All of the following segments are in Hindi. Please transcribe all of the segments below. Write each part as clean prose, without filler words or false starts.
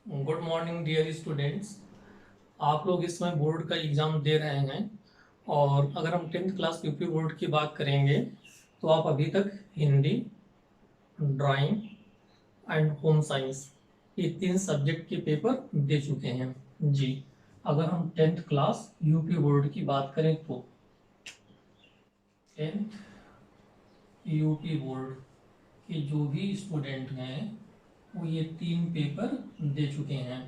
Good morning dear students. आप लोग इस समय बोर्ड का एग्ज़ाम दे रहे हैं और अगर हम 10th क्लास यूपी बोर्ड की बात करेंगे तो आप अभी तक Hindi, drawing and home science ये 3 सब्जेक्ट के पेपर दे चुके हैं जी। अगर हम 10th क्लास यूपी बोर्ड की बात करें तो 10th यूपी बोर्ड के जो भी स्टूडेंट हैं वो ये 3 पेपर दे चुके हैं।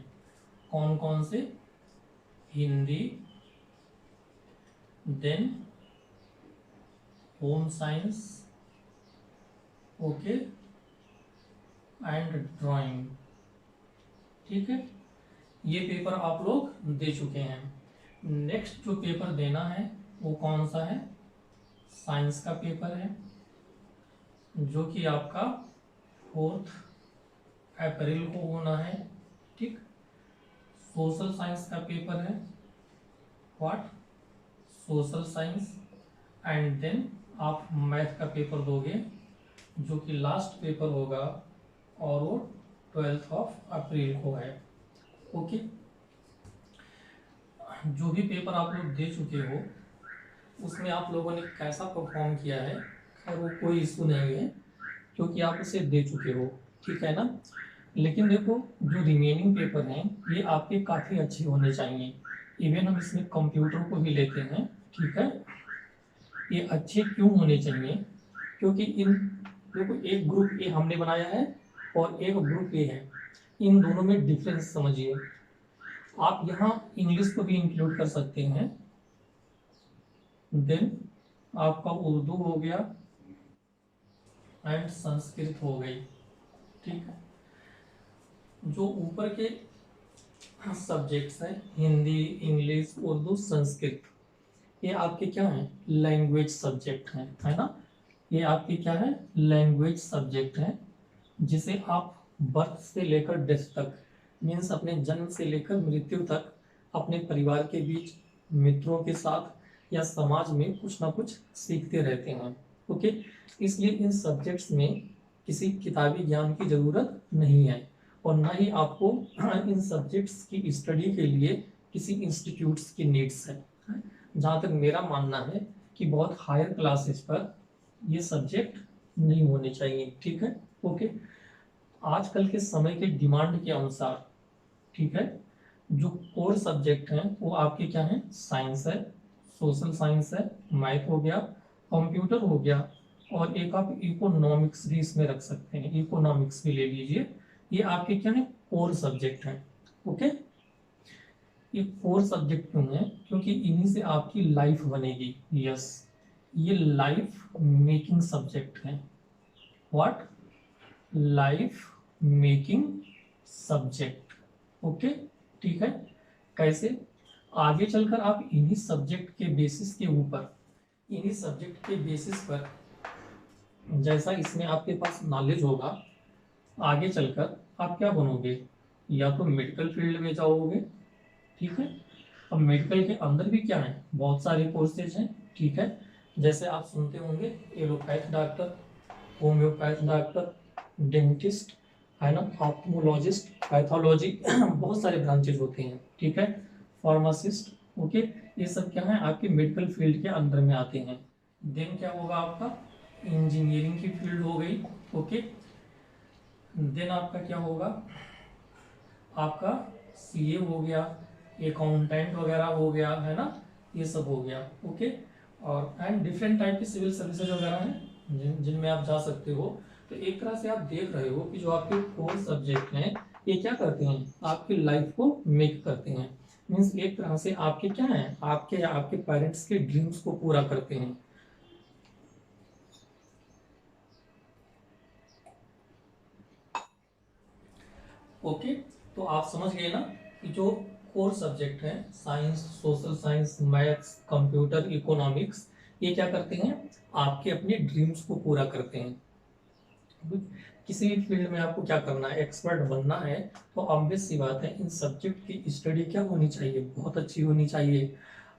कौन कौन से? Hindi, then home science, okay, and drawing. ठीक है, ये पेपर आप लोग दे चुके हैं। नेक्स्ट जो पेपर देना है वो कौन सा है? साइंस का पेपर है जो कि आपका 4 अप्रैल को होना है। ठीक, सोशल साइंस का पेपर है, what, social science. And then आप मैथ का पेपर दोगे जो कि लास्ट पेपर होगा और वो 12 अप्रैल को है। ओके, जो भी पेपर आप लोग दे चुके हो उसमें आप लोगों ने कैसा परफॉर्म किया है, खैर वो कोई इशू नहीं है क्योंकि आप उसे दे चुके हो, ठीक है ना। लेकिन देखो, जो रिमेनिंग पेपर हैं ये आपके काफ़ी अच्छे होने चाहिए। इवन हम इसमें कंप्यूटर को भी लेते हैं, ठीक है। ये अच्छे क्यों होने चाहिए? क्योंकि इन देखो, एक ग्रुप ए हमने बनाया है और एक ग्रुप ए है, इन दोनों में डिफरेंस समझिए। आप यहाँ इंग्लिश को भी इंक्लूड कर सकते हैं। देन आपका उर्दू हो गया एंड संस्कृत हो गई, ठीक है। जो ऊपर के सब्जेक्ट्स हैं हिंदी, इंग्लिश, उर्दू, संस्कृत, ये आपके क्या हैं? लैंग्वेज सब्जेक्ट हैं, है ना। ये आपके क्या है? लैंग्वेज सब्जेक्ट हैं जिसे आप बर्थ से लेकर डेथ तक, मीन्स अपने जन्म से लेकर मृत्यु तक अपने परिवार के बीच, मित्रों के साथ या समाज में कुछ ना कुछ सीखते रहते हैं। ओके, इसलिए इन सब्जेक्ट्स में किसी किताबी ज्ञान की ज़रूरत नहीं है और ना ही आपको इन सब्जेक्ट्स की स्टडी के लिए किसी इंस्टीट्यूट्स की नीड्स है। जहाँ तक मेरा मानना है कि बहुत हायर क्लासेस पर ये सब्जेक्ट नहीं होने चाहिए, ठीक है। ओके, आजकल के समय के डिमांड के अनुसार, ठीक है, जो कोर सब्जेक्ट हैं वो आपके क्या हैं? साइंस है, सोशल साइंस है, मैथ हो गया, कंप्यूटर हो गया, और एक आप इकोनॉमिक्स भी इसमें रख सकते हैं, इकोनॉमिक्स भी ले लीजिए। ये आपके क्या है? कोर सब्जेक्ट हैं। ओके, ये कोर सब्जेक्ट क्यों है? क्योंकि इन्हीं से आपकी लाइफ बनेगी। यस, ये लाइफ मेकिंग सब्जेक्ट है। What? Life making subject. Okay, ठीक है। कैसे? आगे चलकर आप इन्हीं सब्जेक्ट के बेसिस के ऊपर, इन्हीं सब्जेक्ट के बेसिस पर जैसा इसमें आपके पास नॉलेज होगा, आगे चलकर आप क्या बनोगे? या तो मेडिकल फील्ड में जाओगे, ठीक है। अब मेडिकल के अंदर भी क्या है? बहुत सारे कोर्सेज हैं, ठीक है। जैसे आप सुनते होंगे allopath doctor, homeopath doctor, dentist, है ना, ऑप्थोमोलॉजिस्ट, पैथोलॉजी बहुत सारे ब्रांचेज होते हैं, ठीक है। फार्मासिस्ट, ओके, ये सब क्या है? आपके मेडिकल फील्ड के अंदर में आते हैं। देन क्या होगा आपका? इंजीनियरिंग की फील्ड हो गई, ओके। देन आपका क्या होगा? आपका सीए हो गया, अकाउंटेंट वगैरह हो गया, है ना, ये सब हो गया, ओके। और एंड डिफरेंट टाइप की सिविल सर्विसेज वगैरह हैं जिनमें आप जा सकते हो। तो एक तरह से आप देख रहे हो कि जो आपके कोर सब्जेक्ट हैं ये क्या करते हैं? आपकी लाइफ को मेक करते हैं। मीन्स एक तरह से आपके क्या है? आपके या आपके पेरेंट्स के ड्रीम्स को पूरा करते हैं। ओके, तो आप समझ गए ना कि जो कोर सब्जेक्ट है science, social science, maths, computer, economics, ये क्या करते हैं? आपके अपने ड्रीम्स को पूरा करते हैं। किसी भी फील्ड में आपको क्या करना है? एक्सपर्ट बनना है, तो ऑब्वियस सी बात है इन सब्जेक्ट की स्टडी क्या होनी चाहिए? बहुत अच्छी होनी चाहिए।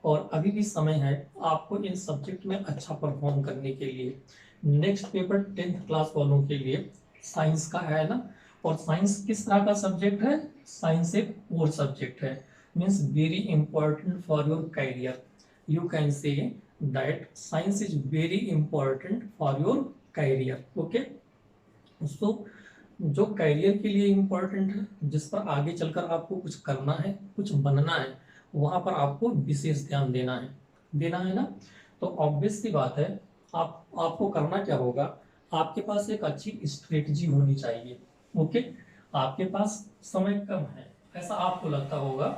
और अभी भी समय है आपको इन सब्जेक्ट में अच्छा परफॉर्म करने के लिए। नेक्स्ट पेपर 10th क्लास वालों के लिए साइंस का है ना, और साइंस किस तरह का सब्जेक्ट है? साइंस एक कोर सब्जेक्ट है, means very important for your career. You can say that science is very important for your career. Okay, so जो करियर के लिए इम्पोर्टेंट है, जिस पर आगे चलकर आपको कुछ करना है, कुछ बनना है, वहां पर आपको विशेष ध्यान देना है ना। तो ऑब्वियस सी बात है, आपको करना क्या होगा, आपके पास एक अच्छी स्ट्रेटजी होनी चाहिए। ओके, आपके पास समय कम है, ऐसा आपको लगता होगा,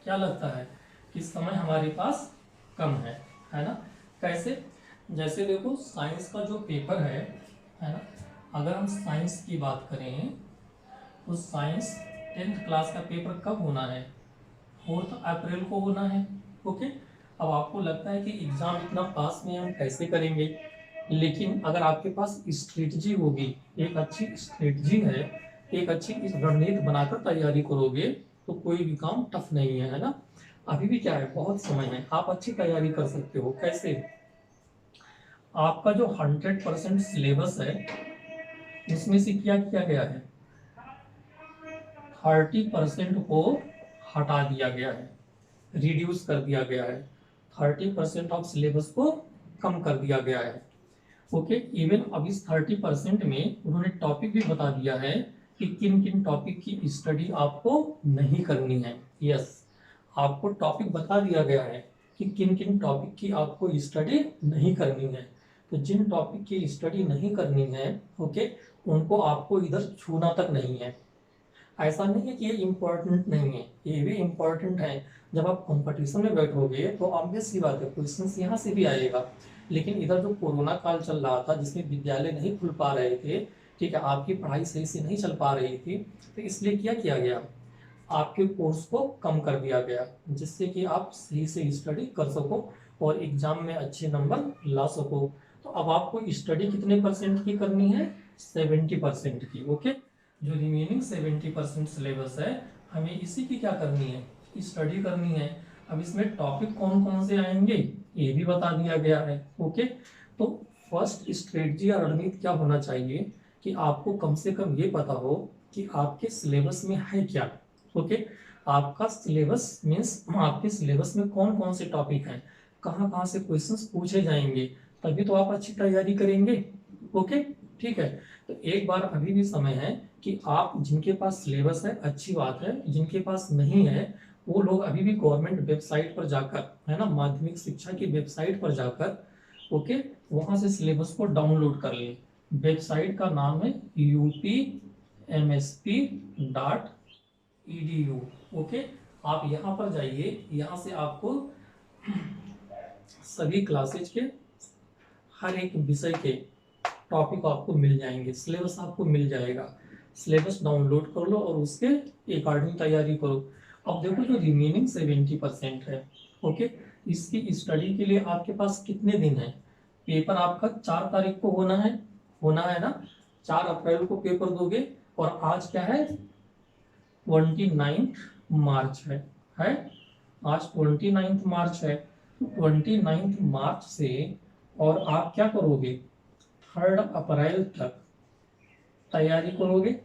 क्या लगता है कि समय हमारे पास कम है ना। कैसे? जैसे देखो, साइंस का जो पेपर है ना, अगर हम साइंस की बात करें तो साइंस 10th क्लास का पेपर कब होना है? 4 अप्रैल को होना है। ओके, अब आपको लगता है कि एग्जाम इतना पास में हम कैसे करेंगे, लेकिन अगर आपके पास स्ट्रेटजी होगी, एक अच्छी स्ट्रेटजी है, एक अच्छी रणनीति बनाकर तैयारी करोगे तो कोई भी काम टफ नहीं है ना। अभी भी क्या है, बहुत समय है, आप अच्छी तैयारी कर सकते हो। कैसे? आपका जो 100% सिलेबस है उसमें से क्या किया गया है, 30% को हटा दिया गया है, रिड्यूस कर दिया गया है, 30% ऑफ सिलेबस को कम कर दिया गया है। ओके, इवन अब इस 30% में उन्होंने टॉपिक भी बता दिया है कि किन किन टॉपिक की स्टडी आपको नहीं करनी है। यस, आपको टॉपिक बता दिया गया है कि किन किन टॉपिक की आपको स्टडी नहीं करनी है। तो जिन टॉपिक की स्टडी नहीं करनी है, ओके, उनको आपको इधर छूना तक नहीं है। ऐसा नहीं है कि ये इम्पोर्टेंट नहीं है, ये भी इम्पोर्टेंट है। जब आप कंपटीशन में बैठोगे तो ऑब्वियस सी बात है, क्वेश्चंस यहाँ से भी आएगा। लेकिन इधर जो कोरोना काल चल रहा था, जिसमें विद्यालय नहीं खुल पा रहे थे, ठीक है, आपकी पढ़ाई सही से नहीं चल पा रही थी, तो इसलिए क्या किया गया, आपके कोर्स को कम कर दिया गया, जिससे कि आप सही से स्टडी कर सको और एग्जाम में अच्छे नंबर ला सको। तो अब आपको स्टडी कितने परसेंट की करनी है? 70% की। ओके, जो रिमेनिंग 70% सिलेबस है, हमें इसी की क्या करनी है, स्टडी करनी है। अब इसमें टॉपिक कौन कौन से आएंगे ये भी बता दिया गया है। ओके, तो फर्स्ट स्ट्रेटजी या रणनीति क्या होना चाहिए कि आपको कम से कम ये पता हो कि आपके सिलेबस में है क्या। ओके, आपका सिलेबस मीन्स आपके सिलेबस में कौन कौन से टॉपिक हैं, कहाँ कहाँ से क्वेश्चंस पूछे जाएंगे, तभी तो आप अच्छी तैयारी करेंगे। ओके, ठीक है, तो एक बार अभी भी समय है कि आप, जिनके पास सिलेबस है अच्छी बात है, जिनके पास नहीं है वो लोग अभी भी गवर्नमेंट वेबसाइट पर जाकर, है ना, माध्यमिक शिक्षा की वेबसाइट पर जाकर, ओके, वहां से सिलेबस को डाउनलोड कर लें। वेबसाइट का नाम है upmsp.edu। ओके, आप यहाँ पर जाइए, यहाँ से आपको सभी क्लासेज के हर एक विषय के टॉपिक आपको मिल जाएंगे, सिलेबस आपको मिल जाएगा। सिलेबस डाउनलोड कर लो और उसके अकॉर्डिंग तैयारी करो। अब देखो, जो रिमेनिंग 70% है, ओके, इसकी स्टडी के लिए आपके पास कितने दिन है? पेपर आपका 4 तारीख को होना है ना, 4 अप्रैल को पेपर दोगे, और आज क्या है, 29 मार्च है आज 29 मार्च है। 29 मार्च से और आप क्या करोगे, 3 अप्रैल तक तैयारी करोगे।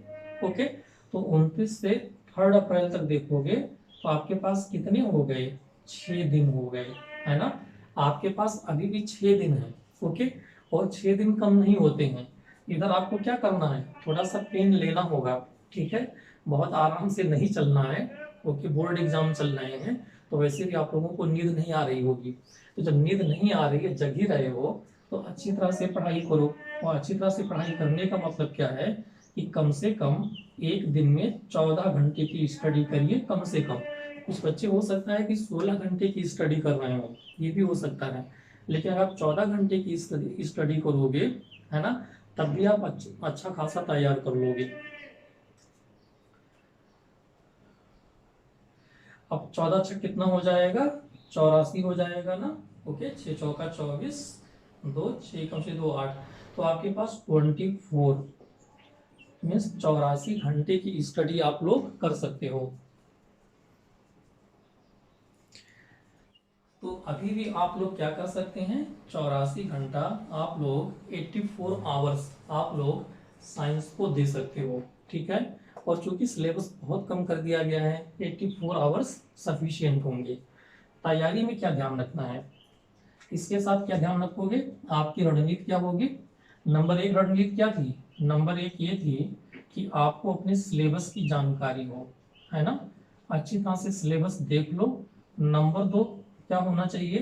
ओके, तो 29 से 3 अप्रैल तक देखोगे तो आपके पास कितने हो गए, 6 दिन हो गए, है ना। आपके पास अभी भी 6 दिन है। ओके, और 6 दिन कम नहीं होते हैं। इधर आपको क्या करना है, थोड़ा सा पेन लेना होगा, ठीक है, बहुत आराम से नहीं चलना है। ओके, बोर्ड एग्जाम चल रहे हैं तो वैसे भी आप लोगों को नींद नहीं आ रही होगी। तो जब नींद नहीं आ रही है, जग ही रहे हो, तो अच्छी तरह से पढ़ाई करो। और अच्छी तरह से पढ़ाई करने का मतलब क्या है कि कम से कम एक दिन में 14 घंटे की स्टडी करिए, कम से कम। कुछ बच्चे हो सकता है कि 16 घंटे की स्टडी कर रहे हो, ये भी हो सकता है, लेकिन अगर आप 14 घंटे की स्टडी करोगे, है ना, तब भी आप अच्छा खासा तैयार कर लोगे। अब 14 छः कितना हो जाएगा, 84 हो जाएगा ना। ओके, 6 चौका 24, 2 6 कम से 2 8, तो आपके पास 24 मीन्स 84 घंटे की स्टडी आप लोग कर सकते हो। तो अभी भी आप लोग क्या कर सकते हैं, 84 घंटा आप लोग 84 आवर्स आप लोग साइंस को दे सकते हो। ठीक है। और चूंकि सिलेबस बहुत कम कर दिया गया है, 84 आवर्स सफिशियंट होंगे। तैयारी में क्या ध्यान रखना है, इसके साथ क्या ध्यान रखोगे, आपकी रणनीति क्या होगी। नंबर एक रणनीति क्या थी, नंबर एक ये थी कि आपको अपने सिलेबस की जानकारी हो, है ना, अच्छी तरह से सिलेबस देख लो। नंबर दो क्या होना चाहिए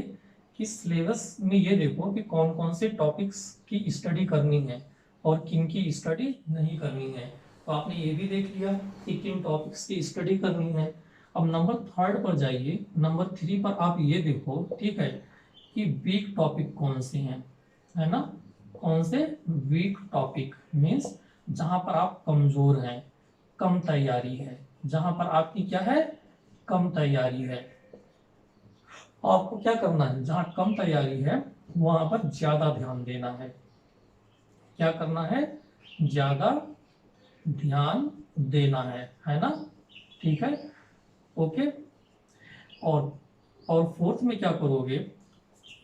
कि सिलेबस में ये देखो कि कौन कौन से टॉपिक्स की स्टडी करनी है और किन की स्टडी नहीं करनी है। तो आपने ये भी देख लिया कि किन टॉपिक्स की स्टडी करनी है। अब नंबर थर्ड पर जाइए, नंबर थ्री पर आप ये देखो, ठीक है, कि वीक टॉपिक कौन से हैं, है ना, कौन से वीक टॉपिक मीन्स जहां पर आप कमजोर हैं, कम तैयारी है, जहां पर आपकी क्या है, कम तैयारी है। आपको क्या करना है, जहां कम तैयारी है वहां पर ज्यादा ध्यान देना है। क्या करना है, ज्यादा ध्यान देना है ना, ठीक है, ओके। और और फोर्थ में क्या करोगे,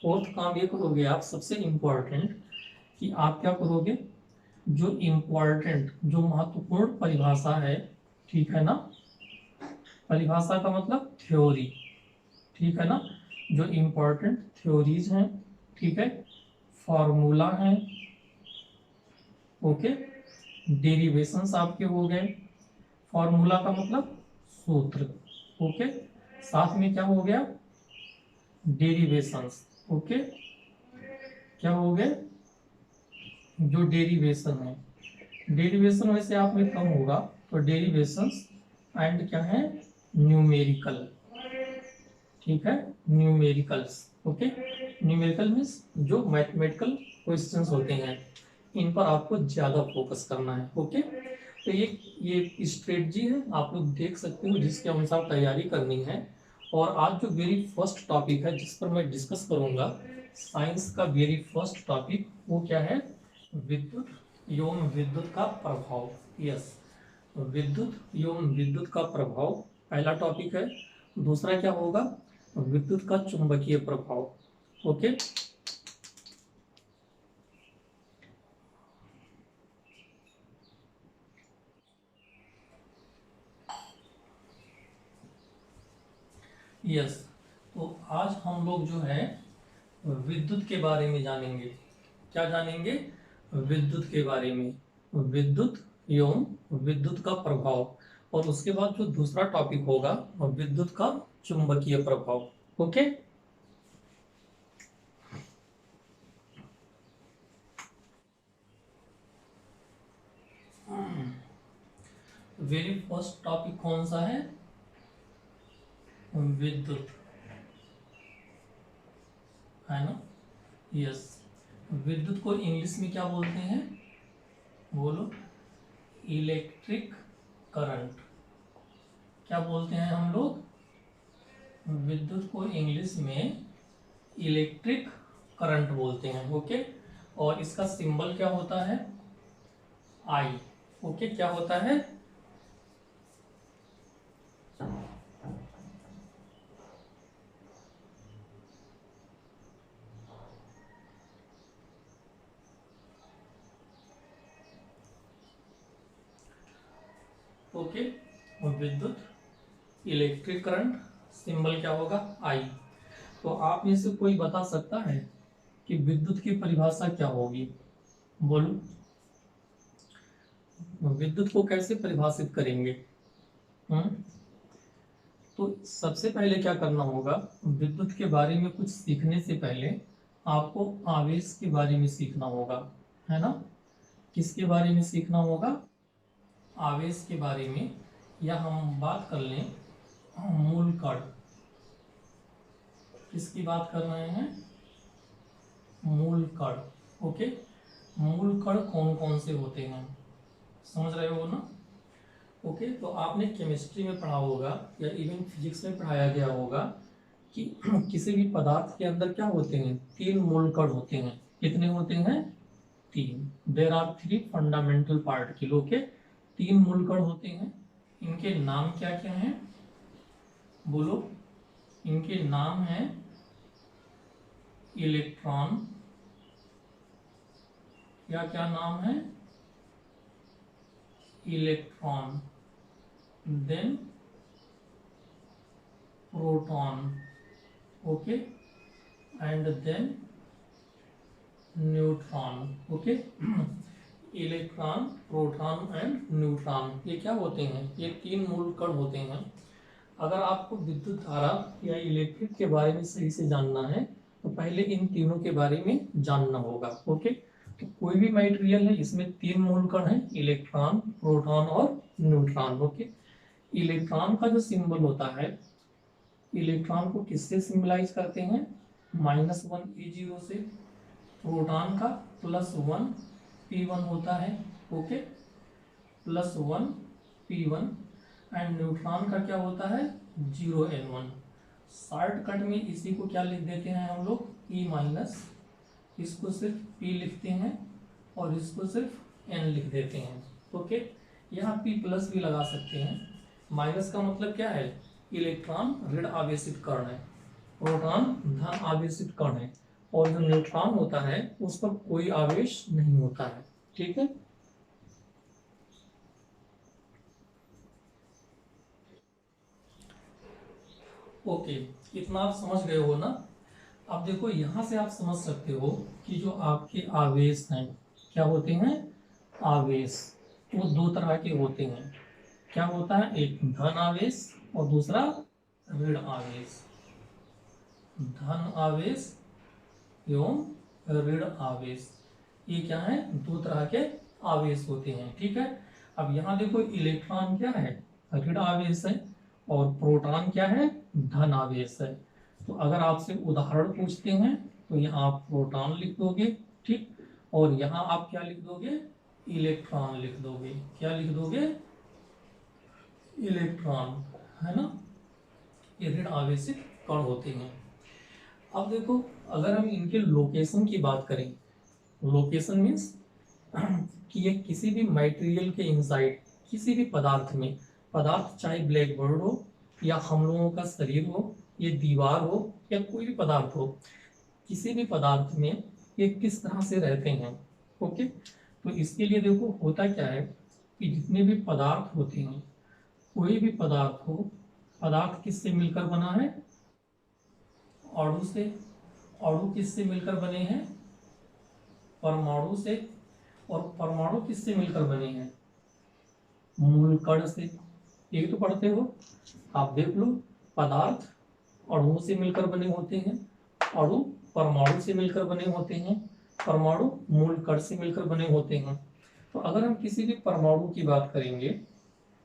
फोर्थ काम ये करोगे आप, सबसे इंपॉर्टेंट, कि आप क्या करोगे, जो इम्पोर्टेंट जो महत्वपूर्ण परिभाषा है, ठीक है ना, परिभाषा का मतलब थ्योरी, ठीक है ना, जो इम्पोर्टेंट थ्योरीज हैं, ठीक है, फॉर्मूला है, ओके, डेरिवेशंस आपके हो गए, फॉर्मूला का मतलब सूत्र, ओके, साथ में क्या हो गया, डेरिवेशंस, ओके, क्या हो गए, जो डेरिवेशन है, डेरिवेशन वैसे आप में कम होगा, तो डेरिवेशंस एंड क्या है, न्यूमेरिकल, ठीक है, न्यूमेरिकल्स, ओके, न्यूमेरिकल मीन्स जो मैथमेटिकल क्वेश्चंस होते हैं, इन पर आपको ज्यादा फोकस करना है, ओके। तो ये स्ट्रेटजी है, आप लोग देख सकते हो जिसके अनुसार तैयारी करनी है। और आज जो वेरी फर्स्ट टॉपिक है जिस पर मैं डिस्कस करूंगा, साइंस का वेरी फर्स्ट टॉपिक, वो क्या है, विद्युत एवं विद्युत का प्रभाव, यस, विद्युत एवं विद्युत का प्रभाव पहला टॉपिक है। दूसरा क्या होगा, विद्युत का चुंबकीय प्रभाव, ओके। यस, तो आज हम लोग जो है विद्युत के बारे में जानेंगे। क्या जानेंगे, विद्युत के बारे में, विद्युत एवं विद्युत का प्रभाव। और उसके बाद जो दूसरा टॉपिक होगा, विद्युत का चुंबकीय प्रभाव, ओके। वेरी फर्स्ट टॉपिक कौन सा है, विद्युत, है ना, यस। विद्युत को इंग्लिश में क्या बोलते हैं, बोलो, इलेक्ट्रिक करंट। क्या बोलते हैं हम लोग, विद्युत को इंग्लिश में इलेक्ट्रिक करंट बोलते हैं, ओके। और इसका सिंबल क्या होता है, आई, ओके, क्या होता है, ओके। और विद्युत, इलेक्ट्रिक करंट, सिंबल क्या होगा, आई। तो आप में से कोई बता सकता है कि विद्युत की परिभाषा क्या होगी, बोलो, विद्युत को कैसे परिभाषित करेंगे। हम्म तो सबसे पहले क्या करना होगा, विद्युत के बारे में कुछ सीखने से पहले आपको आवेश के बारे में सीखना होगा, है ना, किसके बारे में सीखना होगा, आवेश के बारे में। या हम बात कर लें मूल कण, किसकी बात कर रहे हैं, मूल कण, ओके। मूल कण कौन कौन से होते हैं, समझ रहे हो ना, ओके। तो आपने केमिस्ट्री में पढ़ा होगा या इवन फिजिक्स में पढ़ाया गया होगा कि किसी भी पदार्थ के अंदर क्या होते हैं, तीन मूल कण होते हैं। कितने होते हैं, तीन, there are three fundamental particle, okay. तीन मूल कण होते हैं, इनके नाम क्या क्या हैं, बोलो, इनके नाम हैं इलेक्ट्रॉन, या क्या नाम है, electron, then proton, okay, and then neutron, okay. Electron, proton and neutron, ये क्या होते हैं? ये तीन मूल कण होते हैं। अगर आपको विद्युत धारा या इलेक्ट्रिक के बारे में सही से जानना है तो पहले इन तीनों के बारे में जानना होगा, ओके। तो कोई भी मटेरियल है, इसमें तीन मूल कण हैं, इलेक्ट्रॉन, प्रोटॉन और न्यूट्रॉन, ओके। इलेक्ट्रॉन का जो सिंबल होता है, इलेक्ट्रॉन को किससे सिंबलाइज करते हैं? -1 E0 से। प्रोटॉन का +1 P1 होता है, ओके, +1 P1। एंड न्यूट्रॉन का क्या होता है? 0 N1। शॉर्टकट में इसी को क्या लिख देते हैं हम लोग? E-, इसको सिर्फ P लिखते हैं और इसको सिर्फ N लिख देते हैं, ओके। यहाँ P+ भी लगा सकते हैं। माइनस का मतलब क्या है? इलेक्ट्रॉन ऋण आवेशित कण है, प्रोटॉन धन आवेशित कण है, और जो न्यूट्रॉन होता है उस पर कोई आवेश नहीं होता है, ठीक है। ओके, इतना आप समझ गए हो ना? अब देखो यहां से आप समझ सकते हो कि जो आपके आवेश हैं क्या होते हैं? आवेश वो दो तरह के होते हैं। क्या होता है? एक धन आवेश और दूसरा ऋण आवेश। धन आवेश एवं ऋण आवेश, ये क्या है? दो तरह के आवेश होते हैं, ठीक है। अब यहाँ देखो इलेक्ट्रॉन क्या है? ऋण आवेश है, और प्रोटॉन क्या है? धन आवेश है। तो अगर आपसे उदाहरण पूछते हैं तो यहाँ आप प्रोटॉन लिख दोगे, ठीक, और यहाँ आप क्या लिख दोगे? इलेक्ट्रॉन लिख दोगे। क्या लिख दोगे? इलेक्ट्रॉन, है ना। ये ऋण आवेशित कण होते हैं। अब देखो अगर हम इनके लोकेशन की बात करें, लोकेशन मीन्स कि ये किसी भी मटेरियल के इनसाइड, किसी भी पदार्थ में, पदार्थ चाहे ब्लैक बोर्ड हो या हम लोगों का शरीर हो, ये दीवार हो या कोई भी पदार्थ हो, किसी भी पदार्थ में ये किस तरह से रहते हैं, ओके। तो इसके लिए देखो होता क्या है कि जितने भी पदार्थ होते हैं, कोई भी पदार्थ हो, पदार्थ किससे मिलकर बना है? अणु से। अणु किससे मिलकर बने हैं? परमाणु से। और परमाणु किससे मिलकर बने हैं? मूल कण से। ये तो पढ़ते हो आप, देख लो, पदार्थ अणुओं से मिलकर बने होते हैं, अणु परमाणु से मिलकर बने होते हैं, परमाणु मूल कण से मिलकर बने होते हैं। तो अगर हम किसी भी परमाणु की बात करेंगे,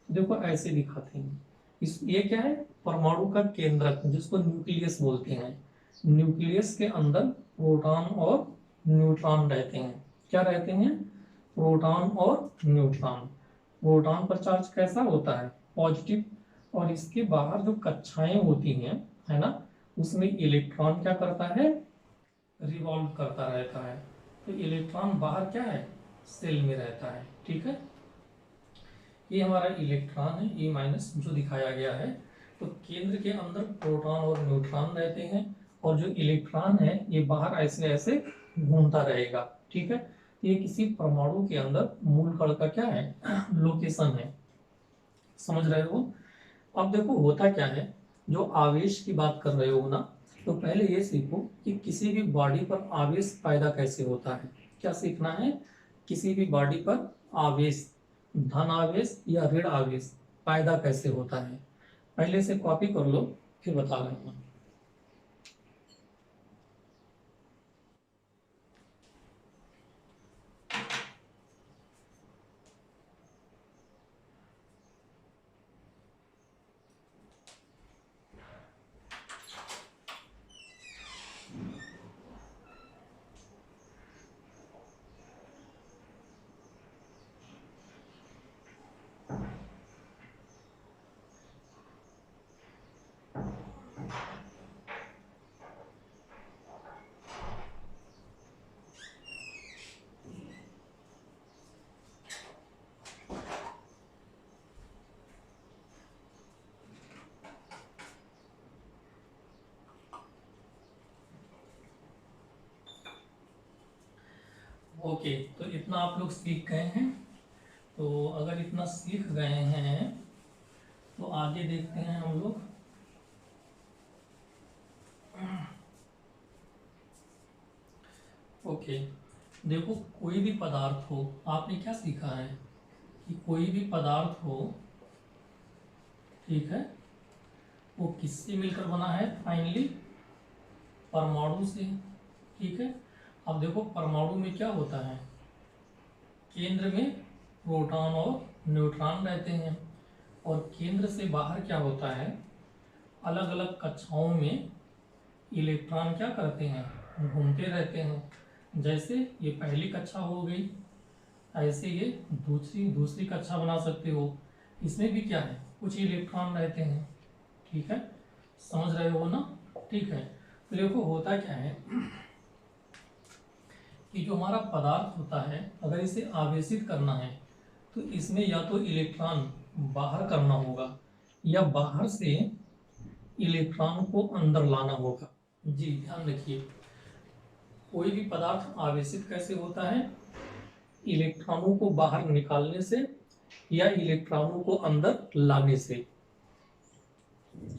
देखो ऐसे दिखाते हैं। इस ये क्या है? परमाणु का केंद्रक, जिसको न्यूक्लियस बोलते हैं। न्यूक्लियस के अंदर प्रोटॉन और न्यूट्रॉन रहते हैं। क्या रहते हैं? प्रोटॉन और न्यूट्रॉन। प्रोटॉन पर चार्ज कैसा होता है? पॉजिटिव। और इसके बाहर जो कक्षाएं होती हैं, है ना, उसमें इलेक्ट्रॉन क्या करता है? रिवॉल्व करता रहता है। तो इलेक्ट्रॉन बाहर क्या है? सेल में रहता है, ठीक है। ये हमारा इलेक्ट्रॉन है, E- जो दिखाया गया है। तो केंद्र के अंदर प्रोटॉन और न्यूट्रॉन रहते हैं, और जो इलेक्ट्रॉन है ये बाहर ऐसे ऐसे घूमता रहेगा, ठीक है। ये किसी परमाणु के अंदर मूल कण का क्या है? लोकेशन है। समझ रहे हो? अब देखो होता क्या है, जो आवेश की बात कर रहे हो ना, तो पहले ये सीखो कि किसी भी बॉडी पर आवेश पैदा कैसे होता है। क्या सीखना है? किसी भी बॉडी पर आवेश, धन आवेश या ऋण आवेश पैदा कैसे होता है। पहले से कॉपी कर लो, फिर बता रहे हैं। ओके, तो इतना आप लोग सीख गए हैं। तो अगर इतना सीख गए हैं तो आगे देखते हैं हम लोग। ओके, देखो कोई भी पदार्थ हो, आपने क्या सीखा है कि कोई भी पदार्थ हो, ठीक है, वो किससे मिलकर बना है? फाइनली परमाणु से। ठीक है, अब देखो परमाणु में क्या होता है, केंद्र में प्रोटॉन और न्यूट्रॉन रहते हैं, और केंद्र से बाहर क्या होता है, अलग अलग कक्षाओं में इलेक्ट्रॉन क्या करते हैं, घूमते रहते हैं। जैसे ये पहली कक्षा हो गई, ऐसे ये दूसरी कक्षा बना सकते हो। इसमें भी क्या है, कुछ इलेक्ट्रॉन रहते हैं। ठीक है, समझ रहे हो ना? ठीक है, तो देखो होता क्या है कि जो हमारा पदार्थ होता है, अगर इसे आवेशित करना है तो इसमें या तो इलेक्ट्रॉन बाहर करना होगा या बाहर से इलेक्ट्रॉन को अंदर लाना होगा। जी ध्यान रखिए, कोई भी पदार्थ आवेशित कैसे होता है, इलेक्ट्रॉनों को बाहर निकालने से या इलेक्ट्रॉनों को अंदर लाने से।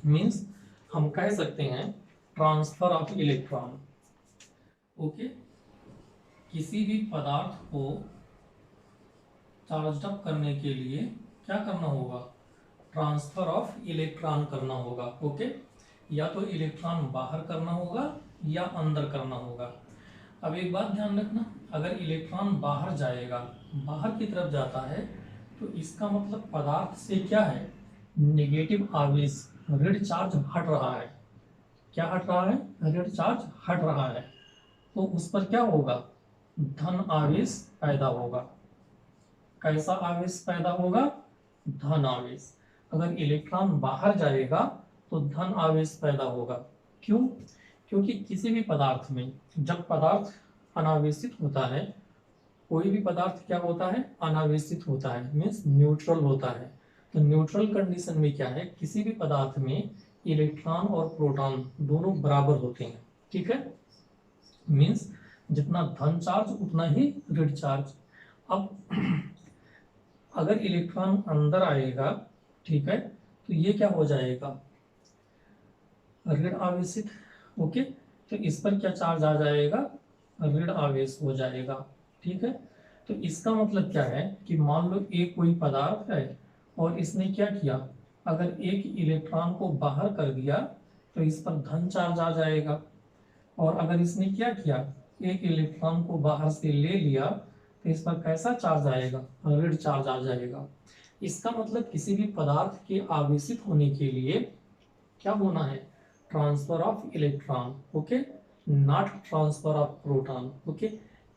मीन्स हम कह सकते हैं ट्रांसफर ऑफ इलेक्ट्रॉन। ओके, किसी भी पदार्थ को चार्ज अप करने के लिए क्या करना होगा, ट्रांसफर ऑफ इलेक्ट्रॉन करना होगा। ओके, या तो इलेक्ट्रॉन बाहर करना होगा या अंदर करना होगा। अब एक बात ध्यान रखना, अगर इलेक्ट्रॉन बाहर जाएगा, बाहर की तरफ जाता है, तो इसका मतलब पदार्थ से क्या है, नेगेटिव आवेश, ऋण चार्ज हट रहा है। क्या हट रहा है, ऋण चार्ज हट रहा है, तो उस पर क्या होगा, धन आवेश पैदा होगा। कैसा आवेश पैदा होगा, धन आवेश। अगर इलेक्ट्रॉन बाहर जाएगा तो धन आवेश पैदा होगा। क्यों? क्योंकि किसी भी पदार्थ में जब पदार्थ अनावेशित होता है, कोई भी पदार्थ क्या होता है, अनावेशित होता है, मीन्स न्यूट्रल होता है। तो न्यूट्रल कंडीशन में क्या है, किसी भी पदार्थ में इलेक्ट्रॉन और प्रोटॉन दोनों बराबर होते हैं। ठीक है, मीन्स जितना धन चार्ज उतना ही ऋण चार्ज। अब अगर इलेक्ट्रॉन अंदर आएगा, ठीक है, तो ये क्या हो जाएगा, ऋण आवेशित। ओके, तो इस पर क्या चार्ज आ जाएगा, ऋण आवेश हो जाएगा। ठीक है, तो इसका मतलब क्या है कि मान लो एक कोई पदार्थ है और इसने क्या किया, अगर एक इलेक्ट्रॉन को बाहर कर दिया तो इस पर धन चार्ज आ जाएगा, और अगर इसने क्या किया, एक इलेक्ट्रॉन को बाहर से ले लिया तो इस पर कैसा चार्ज आएगा, ऋण चार्ज आ जाएगा। इसका मतलब किसी भी पदार्थ के आवेशित होने के लिए क्या होना है, transfer of electron. Okay, not transfer of proton. Okay,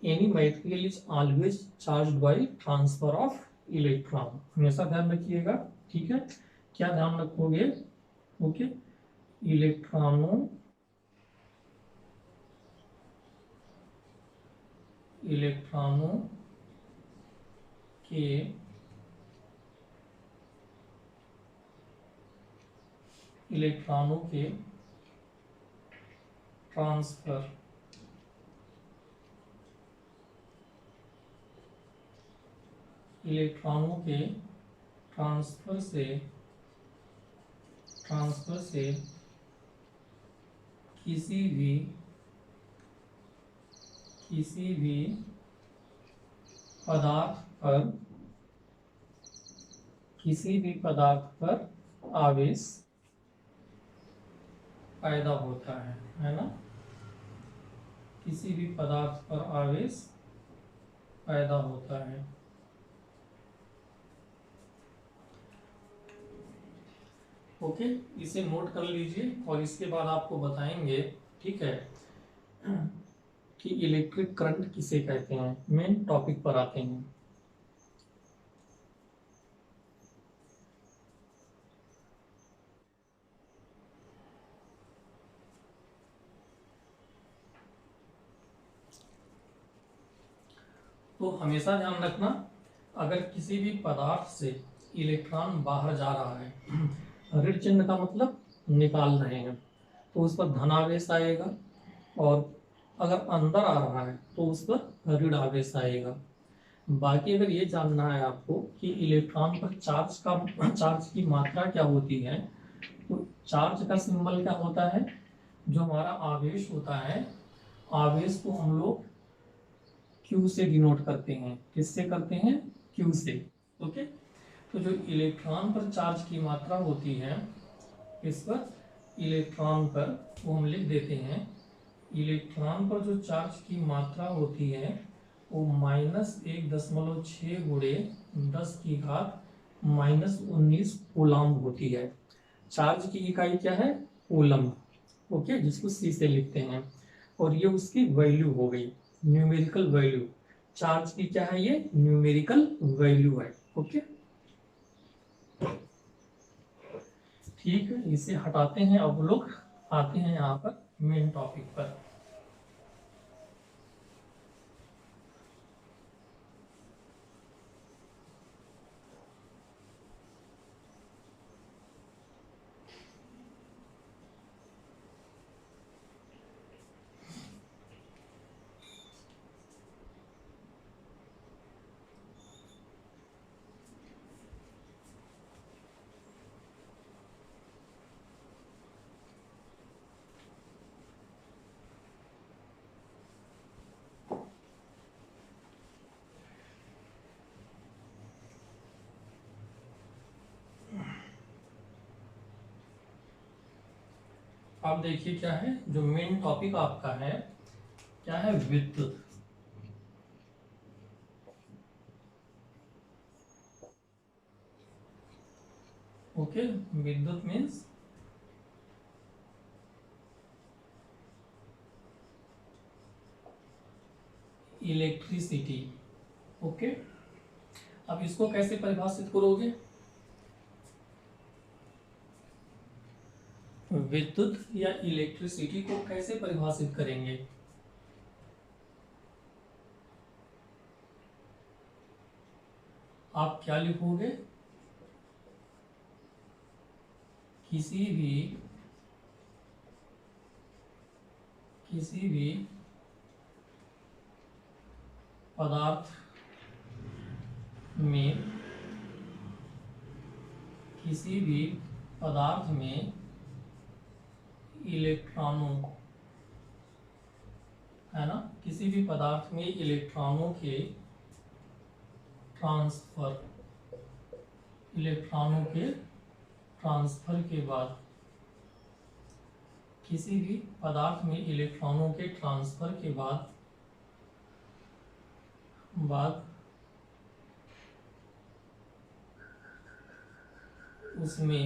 any material is always charged by transfer of electron, हमेशा ध्यान रखिएगा। ठीक है, क्या ध्यान रखोगे, ओके, इलेक्ट्रॉनों के इलेक्ट्रॉनों के ट्रांसफर इलेक्ट्रॉनों के ट्रांसफर से किसी भी पदार्थ पर आवेश पैदा होता है ना, किसी भी पदार्थ पर आवेश पैदा होता है। ओके, इसे नोट कर लीजिए और इसके बाद आपको बताएंगे, ठीक है, कि इलेक्ट्रिक करंट किसे कहते हैं। मेन टॉपिक पर आते हैं। तो हमेशा ध्यान रखना, अगर किसी भी पदार्थ से इलेक्ट्रॉन बाहर जा रहा है, ऋण चिन्ह का मतलब निकाल रहे हैं, तो उस पर धनावेश आएगा, और अगर अंदर आ रहा है तो उस पर ऋण आवेश आएगा। बाकी अगर ये जानना है आपको कि इलेक्ट्रॉन पर चार्ज की मात्रा क्या होती है, तो चार्ज का सिंबल क्या होता है, जो हमारा आवेश होता है, आवेश को हम लोग Q से डिनोट करते हैं। किससे करते हैं? Q से। ओके, तो जो इलेक्ट्रॉन पर चार्ज की मात्रा होती है, इस पर इलेक्ट्रॉन पर वो हम लिख देते हैं, इलेक्ट्रॉन पर जो चार्ज की मात्रा होती है वो -1.6 गुणे 10 की घात -19 कूलम्ब होती है। चार्ज की इकाई क्या है? कूलम्ब। ओके, जिसको C से लिखते हैं, और ये उसकी वैल्यू हो गई, न्यूमेरिकल वैल्यू। चार्ज की क्या है? ये न्यूमेरिकल वैल्यू है। ओके, ठीक है, इसे हटाते हैं। अब लोग आते हैं यहाँ पर मेन टॉपिक पर। अब देखिए क्या है, जो मेन टॉपिक आपका है, क्या है? विद्युत। ओके, विद्युत मीन्स इलेक्ट्रिसिटी। ओके, अब इसको कैसे परिभाषित करोगे? विद्युत या इलेक्ट्रिसिटी को कैसे परिभाषित करेंगे? आप क्या लिखोगे? किसी भी पदार्थ में, किसी भी पदार्थ में इलेक्ट्रॉनों, है ना, किसी भी पदार्थ में इलेक्ट्रॉनों के ट्रांसफर, इलेक्ट्रॉनों के ट्रांसफर के बाद, किसी भी पदार्थ में इलेक्ट्रॉनों के ट्रांसफर के बाद उसमें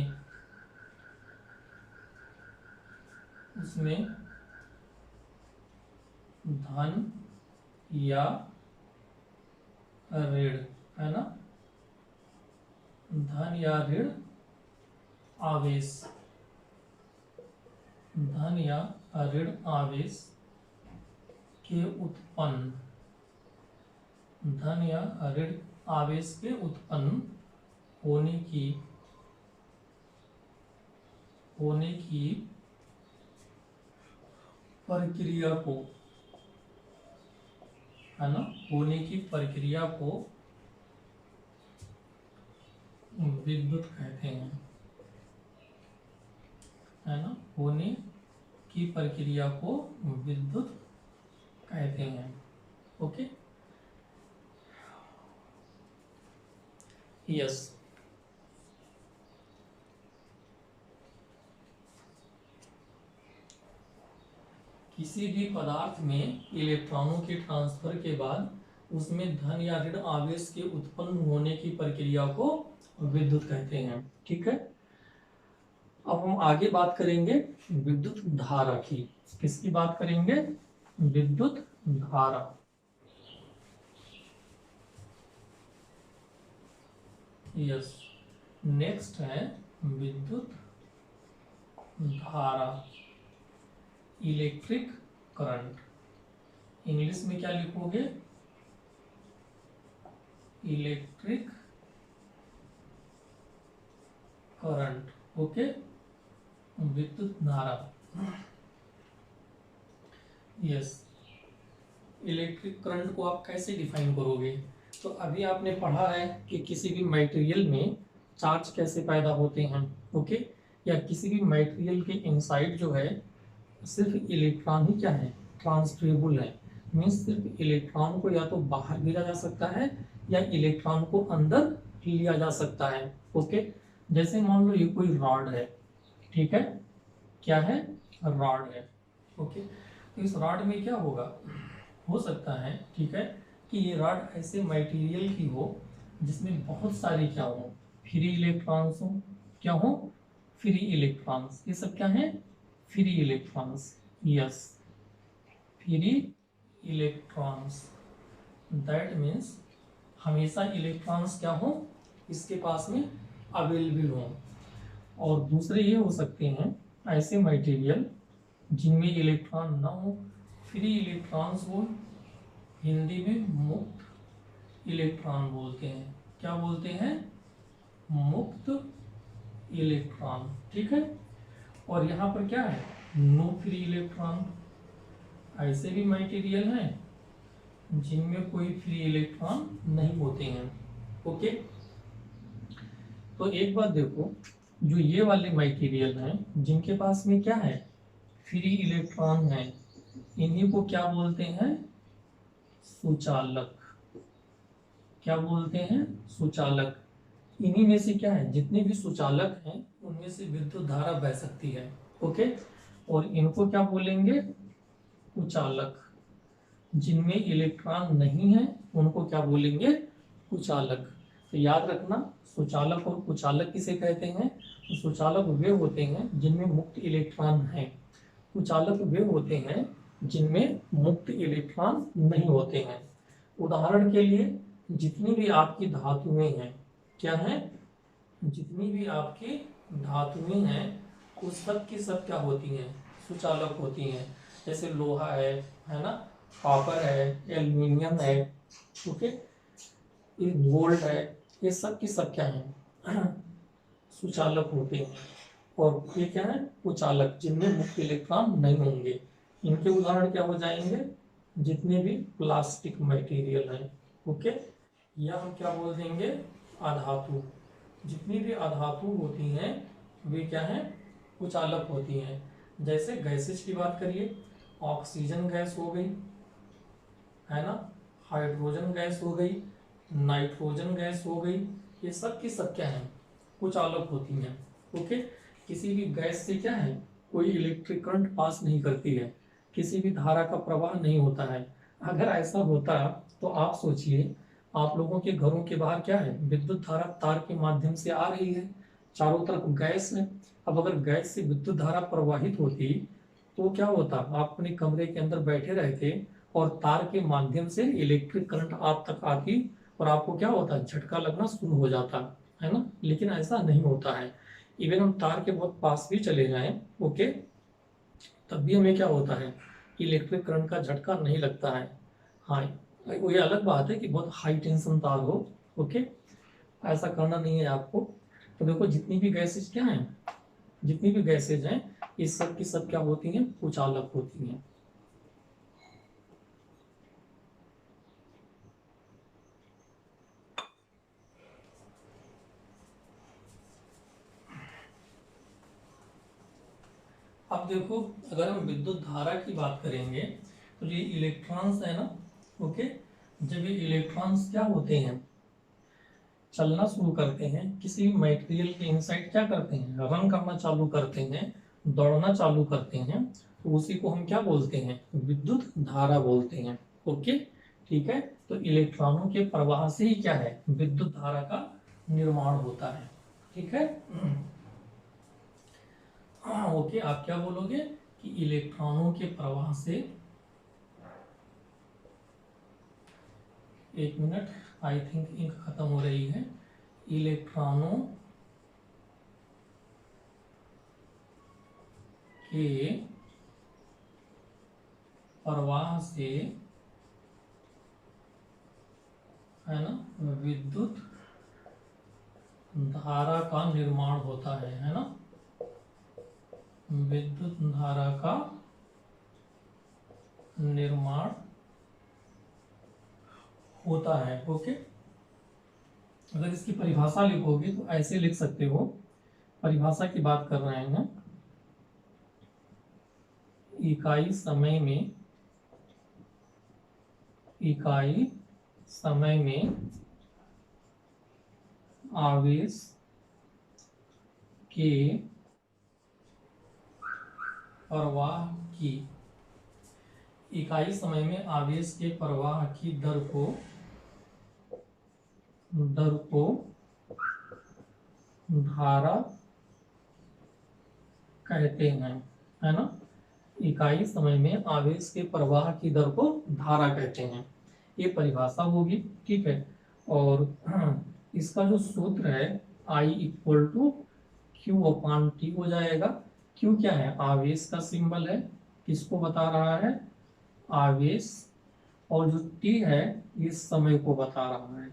धन या ऋण, है ना, धन या ऋण आवेश, धन या ऋण आवेश के उत्पन्न, धन या ऋण आवेश के उत्पन्न होने की प्रक्रिया को, है ना, होने की प्रक्रिया को विद्युत कहते हैं, है ना, होने की प्रक्रिया को विद्युत कहते हैं। Okay, yes. किसी भी पदार्थ में इलेक्ट्रॉनों के ट्रांसफर के बाद उसमें धन या ऋण आवेश के उत्पन्न होने की प्रक्रिया को विद्युत कहते हैं। ठीक है, अब हम आगे बात करेंगे विद्युत धारा की। किसकी बात करेंगे? विद्युत धारा। यस, नेक्स्ट है विद्युत धारा, इलेक्ट्रिक करंट। इंग्लिश में क्या लिखोगे? Electric current. ओके, विद्युत धारा। यस, इलेक्ट्रिक करंट को आप कैसे डिफाइन करोगे? तो अभी आपने पढ़ा है कि किसी भी मटेरियल में चार्ज कैसे पैदा होते हैं, ओके। या किसी भी मटेरियल के इनसाइड जो है सिर्फ इलेक्ट्रॉन ही क्या है, ट्रांसफरेबल है। मीन्स सिर्फ इलेक्ट्रॉन को या तो बाहर भेजा जा सकता है या इलेक्ट्रॉन को अंदर लिया जा सकता है, ओके। जैसे मान लो ये कोई रॉड है, ठीक है, क्या है, रॉड है, ओके। तो इस रॉड में क्या होगा, हो सकता है, ठीक है, कि ये रॉड ऐसे मटेरियल की हो जिसमें बहुत सारे क्या हो, फ्री इलेक्ट्रॉन्स हो, क्या हो, फ्री इलेक्ट्रॉन्स। ये सब क्या है, free electrons, yes, free electrons. That means हमेशा इलेक्ट्रॉन्स क्या हो, इसके पास में अवेलेबल हो। और दूसरे ये हो सकते हैं ऐसे मटेरियल जिनमें इलेक्ट्रॉन ना हो, फ्री इलेक्ट्रॉन्स हो, हिंदी में मुक्त इलेक्ट्रॉन बोलते हैं। क्या बोलते हैं, मुक्त इलेक्ट्रॉन, ठीक है। और यहाँ पर क्या है, नो फ्री इलेक्ट्रॉन। ऐसे भी मटेरियल हैं जिनमें कोई फ्री इलेक्ट्रॉन नहीं होते हैं, ओके। तो एक बात देखो, जो ये वाले मटेरियल हैं जिनके पास में क्या है, फ्री इलेक्ट्रॉन है, इन्हीं को क्या बोलते हैं, सुचालक। क्या बोलते हैं, सुचालक। इन्हीं में से क्या है, जितने भी सुचालक हैं उनमें से विद्युत धारा बह सकती है, ओके। और इनको क्या बोलेंगे, कुचालक। जिनमें इलेक्ट्रॉन नहीं है उनको क्या बोलेंगे, कुचालक। तो याद रखना, सुचालक और कुचालक किसे कहते हैं। तो सुचालक वे होते हैं जिनमें मुक्त इलेक्ट्रॉन है, कुचालक वे होते हैं जिनमें मुक्त इलेक्ट्रॉन नहीं होते हैं। उदाहरण के लिए जितनी भी आपकी धातुएं हैं, क्या हैं, जितनी भी आपकी धातुएं हैं वो सब की सब क्या होती हैं, सुचालक होती हैं। जैसे लोहा है ना, कॉपर है, एल्यूमिनियम है, ओके, ये गोल्ड है, ये सब की सब क्या है, सुचालक होते हैं। और ये क्या है, कुचालक, जिनमें मुक्त इलेक्ट्रॉन नहीं होंगे। इनके उदाहरण क्या हो जाएंगे, जितने भी प्लास्टिक मटेरियल हैं, ओके। या हम क्या बोल देंगे, अधातु। जितनी भी अधातु होती हैं वे क्या हैं, कुचालक होती हैं। जैसे गैसेज की बात करिए, ऑक्सीजन गैस हो गई, है ना, हाइड्रोजन गैस हो गई, नाइट्रोजन गैस हो गई, ये सब की सब क्या है, कुचालक होती हैं, ओके। किसी भी गैस से क्या है, कोई इलेक्ट्रिक करंट पास नहीं करती है, किसी भी धारा का प्रवाह नहीं होता है। अगर ऐसा होता तो आप सोचिए, आप लोगों के घरों के बाहर क्या है, विद्युत धारा तार के माध्यम से आ रही है, चारों तरफ गैस है। अब अगर गैस से विद्युत धारा प्रवाहित होती तो क्या होता, आप अपने कमरे के अंदर बैठे रहते और तार के माध्यम से इलेक्ट्रिक करंट आप तक आती और आपको क्या होता, झटका लगना शुरू हो जाता, है ना। लेकिन ऐसा नहीं होता है। इवन हम तार के बहुत पास भी चले जाएं, ओके, तब भी हमें क्या होता है, इलेक्ट्रिक करंट का झटका नहीं लगता है। हाँ, वो ये अलग बात है कि बहुत हाई टेंशन तार हो, ओके, ऐसा करना नहीं है आपको। तो देखो, जितनी भी गैसेज क्या हैं, जितनी भी गैसेज हैं, इस सब की सब क्या होती हैं, कुचालक होती हैं। अब देखो, अगर हम विद्युत धारा की बात करेंगे तो ये इलेक्ट्रॉन्स है ना, ओके। जब ये इलेक्ट्रॉन्स क्या होते हैं, चलना शुरू करते हैं, किसी भी मटेरियल के इनसाइड क्या करते हैं, रन करना चालू करते हैं, दौड़ना चालू करते हैं, तो उसी को हम क्या बोलते हैं, विद्युत धारा बोलते हैं, ओके, ठीक है। तो इलेक्ट्रॉनों के प्रवाह से ही क्या है, विद्युत धारा का निर्माण होता है, ठीक है। ओके, आप क्या बोलोगे कि इलेक्ट्रॉनों के प्रवाह से, एक मिनट, आई थिंक इंक खत्म हो रही है, इलेक्ट्रॉनों के प्रवाह से, है ना, विद्युत धारा का निर्माण होता है ना, विद्युत धारा का निर्माण होता है। ओके, अगर इसकी परिभाषा लिखोगे तो ऐसे लिख सकते हो, परिभाषा की बात कर रहे हैं, इकाई समय में, इकाई समय में आवेश के प्रवाह की, इकाई समय में आवेश के प्रवाह की दर को धारा कहते हैं, है ना। इकाई समय में आवेश के प्रवाह की दर को धारा कहते हैं, ये परिभाषा होगी। ठीक है, और इसका जो सूत्र है I equal to Q upon T हो जाएगा। क्यू क्या है, आवेश का सिंबल है, किसको बता रहा है, आवेश, और जो टी है ये समय को बता रहा है,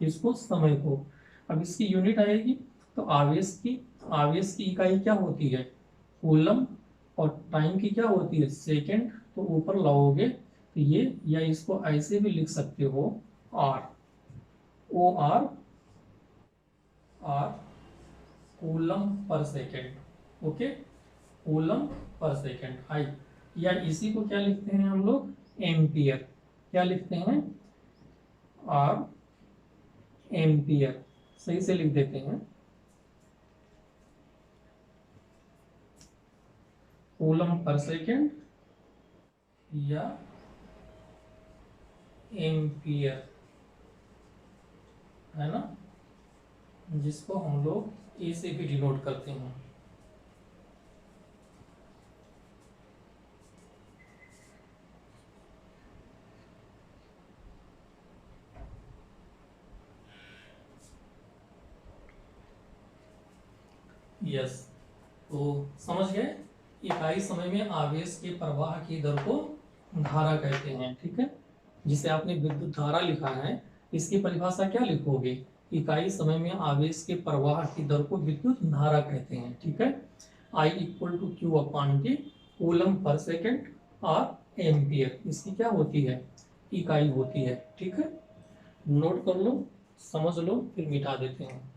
इसको समय को। अब इसकी यूनिट आएगी तो आवेश की इकाई क्या होती है, कूलम, और टाइम की क्या होती है, सेकेंड। तो ऊपर लाओगे तो ये, या इसको ऐसे भी लिख सकते हो, or, O R, or coulomb per second. Okay, coulomb per second I, या इसी को क्या लिखते हैं हम लोग, एम्पियर। क्या लिखते हैं, आर एम्पियर, सही से लिख देते हैं, कूलम पर सेकेंड या एम्पियर, है ना, जिसको हम लोग ए से भी डिनोट करते हैं। यस, तो समझ गए, इकाई समय में आवेश के प्रवाह की दर को धारा कहते हैं। ठीक है, जिसे आपने विद्युत धारा लिखा है, इसकी परिभाषा क्या लिखोगे, इकाई समय में आवेश के प्रवाह की दर को विद्युत धारा कहते हैं। ठीक है, I equal to Q upon T, coulomb per second, or ampere, इसकी क्या होती है, इकाई होती है। ठीक है, नोट कर लो, समझ लो, फिर मिटा देते हैं।